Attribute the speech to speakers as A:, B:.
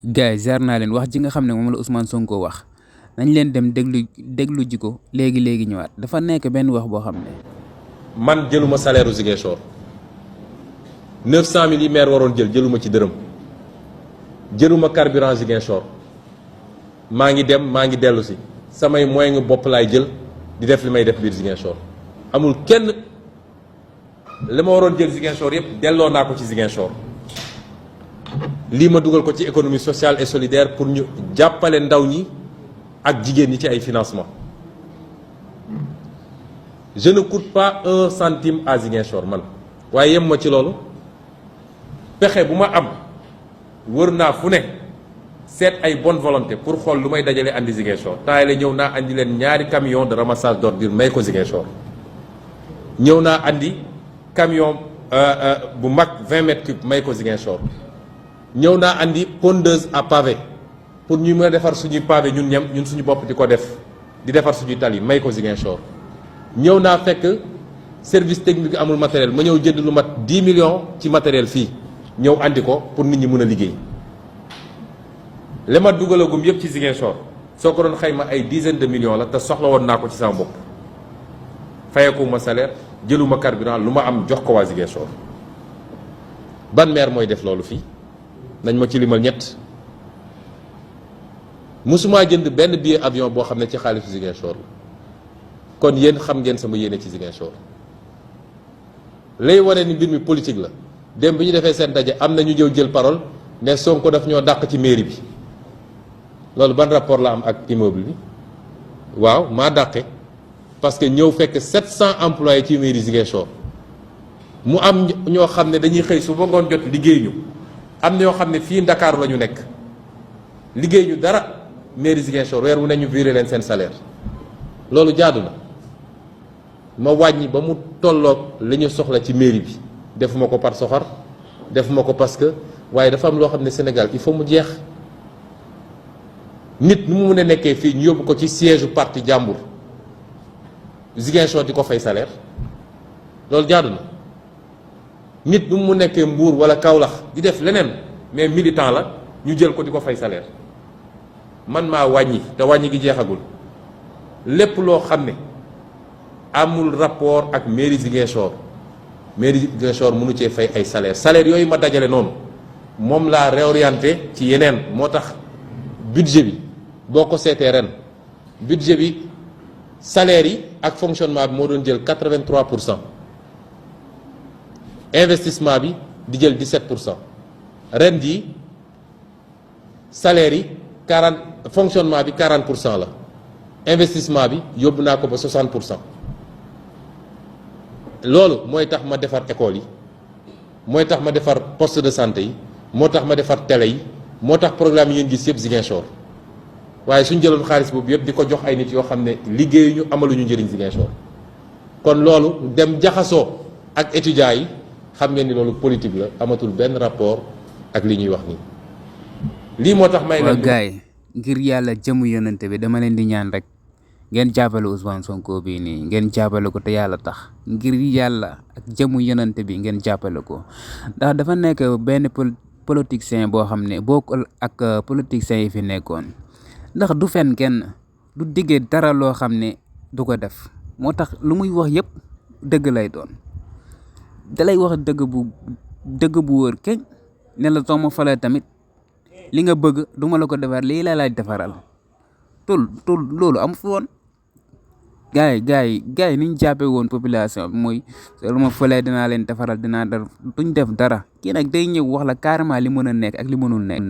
A: gars yi ziar naa leen wax ji nga xam ne moom la Ousmane Sonko wax nañ leen dem déglu ji ko léegi ñëwaat dafa nekk benn wax boo xam ne.
B: man jëluma salaire u Ziguinchor 900 000 yi maire waroon jëluma ci dërëm jëluma carburant Ziguinchor maa ngi dem maa ngi dellu si samay moyen nga bopp laay jël di def li may def biir Ziguinchor amul kenn li ma waroon jël Ziguinchor yëpp delloo naa ko ci Ziguinchor lii ma dugal ko ci économie sociale et solidaire pour ñu jàppale ndaw ñi ak jigéen ñi ci ay financement je ne coûte pas un centime à Ziguinchor man waaye yem ma ci loolu pexe bu ma am wër naa fu ne seet ay bonne volonté pour xool lu may dajale andi Ziguinchor temps la ñëw naa andi leen ñaari camion de ramassage d'ordures may ko Ziguinchor ñëw naa andi camion bu mag 20 mètres cubes may ko Ziguinchor ñëw naa andi pondeuse à pavé pour ñu mën a defar suñuy pavé ñun suñu bopp di ko def di defar suñuy tali may ko Ziguinchor ñëw naa fekk service technique amul matériel ma ñëw jënd lu mat 10 millions ci matériel fii ñëw andi ko pour nit ñi mën a liggéey li ma dugalagum yëpp ci Ziguinchor soo ko doon xayma ay dizaine de millions la te soxla woon naa ko ci sama bopp fayekuma salaire jëluma carburant lu ma am jox ko waa Ziguinchor ban maire mooy def loolu fii nañ ma ci limal ñett mosumaa jënd benn billet avion boo xam ne ci xaalisu Ziguinchor la kon yéen xam ngeen sama yéene ci Ziguinchor lay wane ni mbir mi politique la dem bi ñu defee seen daje am na ñu jël parole ne Sonko daf ñoo dàq ci mairie bi loolu ban rapport la am ak immeuble bi waaw maa dàqe parce que ñëw fekk 700 employés ci mairie Ziguinchor mu am ñoo xam ne dañuy xëy su ba ngoon jot liggéey ñu am na ñoo xam ne fii Ndakaaru la ñu nekk liggéey ñu dara mairie Ziguinchor weer wu ne ñu viré leen seen salaire loolu jaadu na ma wàññi ba mu tolloog li ñu soxla ci mairie bi defuma ko par soxor defuma ko parce que waaye dafa am loo xam ne Sénégal il faut mu jeex nit nu mu mun a nekkee fii ñu yóbbu ko ci siège parti jàmbur Ziguinchor di ko fay salaire loolu jaadu na nit nu mu nekkee Mbour wala Kaolack di def leneen mais militant la ñu jël ko di ko fay salaire man maa wàññi te wàññi gi jeexagul lépp loo xam ne amul rapport ak mairie Ziguinchor mënu cee fay ay salaire yooyu ma dajale noonu moom laa réorienté ci yeneen moo tax budget bi boo ko seetee ren budget bi salaire yi ak fonctionnement bi moo doon jël 83%. investissement bi di jël 17% ren jii salaire yi 40 fonctionnement bi 40% la investissement bi yóbbu naa ko ba 60%. loolu mooy tax ma defar école yi mooy tax ma defar poste de santé yi moo tax ma defar télé yi moo tax programme yi ngeen gis yëpp Ziguinchor waaye suñ jëloon xaalis boobu yëpp di ko jox ay nit yoo xam ne liggéeyuñu amaluñu njëriñ Ziguinchor kon loolu dem jaxasoo ak étudiants yi xam ngeen ni loolu politique la amatul benn rapport ak li ñuy wax nii lii moo tax may leen
A: gars yi ngir yàlla jëmu yonante bi dama leen di ñaan rek ngeen jàppale Ousmane Sonko bii nii ngeen jàppale ko te yàlla tax ngir yàlla ak jëmu yonante bi ngeen jàppale ko ndax dafa nekk benn politicien boo xam ne bokkul ak politiciens yi fi nekkoon ndax du fen kenn du diggee dara loo xam ne du ko def moo tax lu muy wax yëpp dëgg lay doon dalay wax dëgg bu wër keñ ne la soo ma falee tamit li nga bëgg duma la ko defar lii la lay defaral tul loolu am fi woon gars yi ni ñu jàppee woon population bi mooy lu ma falee dinaa leen defaral dinaa def duñ def dara kii nag day ñëw wax la carrément li mën a nekk ak li mënul nekk